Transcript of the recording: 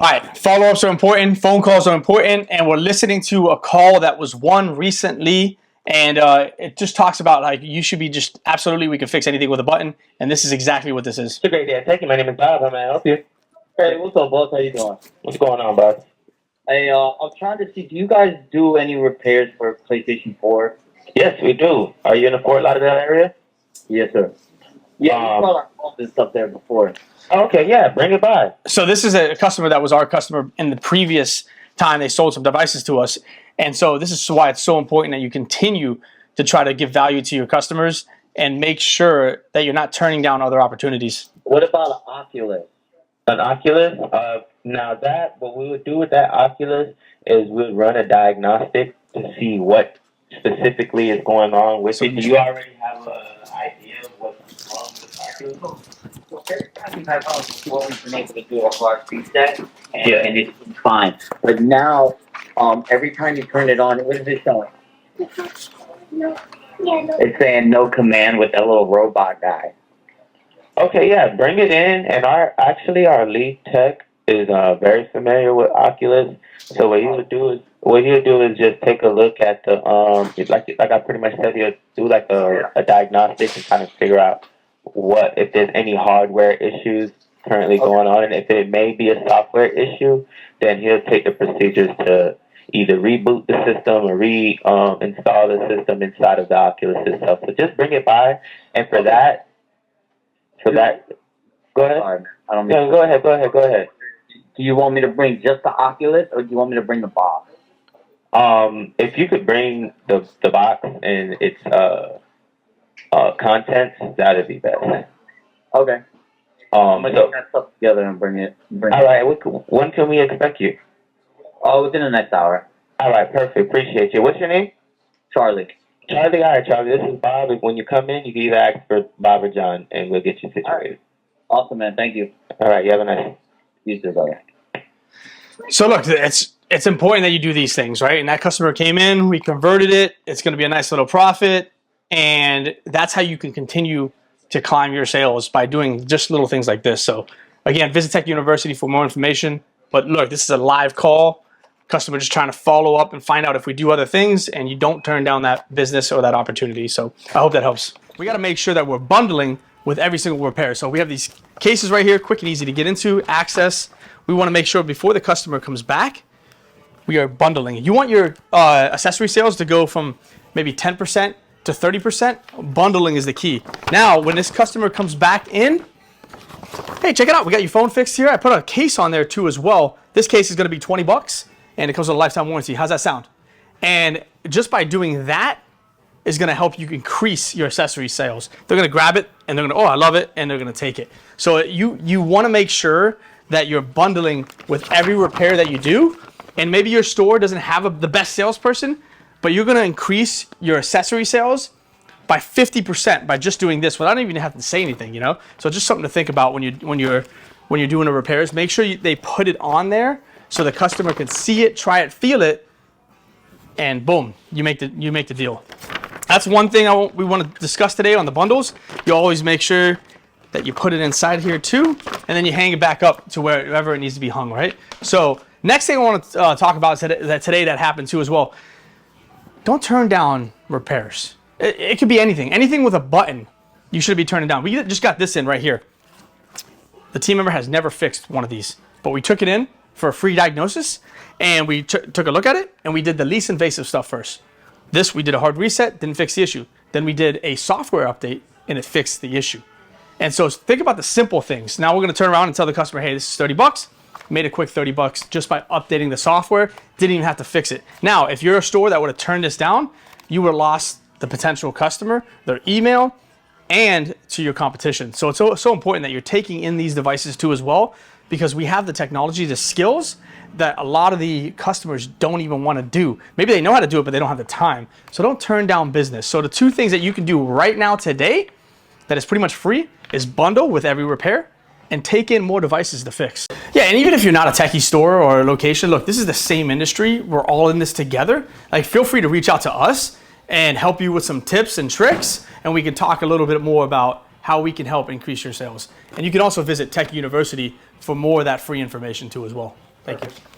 All right, follow-ups are important, phone calls are important, and we're listening to a call that was won recently, and it just talks about like you should be just absolutely, we can fix anything with a button, and this is exactly what this is. It's a great day. Thank you. My name is Bob. How may I help you? Hey, what's up, boss? How you doing? What's going on, Bob? Hey, I'm trying to see. Do you guys do any repairs for PlayStation 4? Yes, we do. Are you in the Fort Lauderdale area? Yes, sir. Yeah, we brought our phones and stuff there before. Okay, yeah, bring it by. So this is a customer that was our customer in the previous time they sold some devices to us, and so this is why it's so important that you continue to try to give value to your customers and make sure that you're not turning down other opportunities. What about an Oculus? An Oculus? Now what we would do with that Oculus is we would run a diagnostic to see what specifically is going on with it. Do you already have an idea of what's wrong with the Oculus? Well, every time we've had problems before, we've been able to do a hard reset, and it's fine. But now, every time you turn it on, what is it showing? No. Yeah, no. It's saying no command with that little robot guy. Okay, yeah, bring it in. And our lead tech is very familiar with Oculus. So what he would do is just take a look at the like I pretty much said, he'll do like a diagnostic and kind of figure out if there's any hardware issues currently going on, and if it may be a software issue, then he'll take the procedures to either reboot the system or install the system inside of the Oculus itself. So just bring it by, and for that, go ahead. Sorry, I don't mean Yeah, go ahead. Do you want me to bring just the Oculus, or do you want me to bring the box? If you could bring the box and its contents, that'd be best. Okay. I'm gonna So, get that stuff together and bring it. all right. When can we expect you? Oh, within the next hour. All right, perfect. Appreciate you. What's your name? Charlie. Charlie. All right, Charlie. This is Bob. When you come in, you can either ask for Bob or John, and we'll get you situated. Awesome, man. Thank you. All right. You have a nice. You too, brother. So look, it's important that you do these things, right? And that customer came in, we converted it, it's going to be a nice little profit, and that's how you can continue to climb your sales, by doing just little things like this. So again, visit Tech University for more information. But look, this is a live call. Customer just trying to follow up and find out if we do other things, and you don't turn down that business or that opportunity. So I hope that helps. We got to make sure that we're bundling with every single repair. So we have these cases right here, quick and easy to get into, access. We want to make sure before the customer comes back, we are bundling. You want your accessory sales to go from maybe 10% to 30%. Bundling is the key. Now, when this customer comes back in, hey, check it out. We got your phone fixed here. I put a case on there too as well. This case is going to be 20 bucks, and it comes with a lifetime warranty. How's that sound? And just by doing that is going to help you increase your accessory sales. They're going to grab it, and they're going to, oh, I love it, and they're going to take it. So you want to make sure that you're bundling with every repair that you do. And maybe your store doesn't have the best salesperson, but you're going to increase your accessory sales by 50% by just doing this without even having to say anything, you know? So just something to think about when you're doing the repairs. Make sure they put it on there so the customer can see it, try it, feel it, and boom, you make the deal. That's one thing we want to discuss today on the bundles. You always make sure that you put it inside here too, and then you hang it back up to wherever it needs to be hung, right? So next thing I want to talk about is that today that happened too as well. Don't turn down repairs. It could be anything with a button. You should be turning down. We just got this in right here. The team member has never fixed one of these, but we took it in for a free diagnosis, and we took a look at it, and we did the least invasive stuff first. This, we did a hard reset, didn't fix the issue. Then we did a software update, and it fixed the issue. And so think about the simple things. Now we're going to turn around and tell the customer, hey, this is 30 bucks. Made a quick 30 bucks just by updating the software. Didn't even have to fix it. Now, if you're a store that would have turned this down, you would have lost the potential customer, their email, and to your competition. So it's so important that you're taking in these devices too as well, because we have the technology, the skills that a lot of the customers don't even want to do. Maybe they know how to do it, but they don't have the time. So don't turn down business. So the two things that you can do right now today that is pretty much free is bundle with every repair and take in more devices to fix. Yeah, and even if you're not a techie store or a location, look, this is the same industry. We're all in this together. Like, feel free to reach out to us and help you with some tips and tricks, and we can talk a little bit more about how we can help increase your sales. And you can also visit Tech University for more of that free information too as well. Thank you.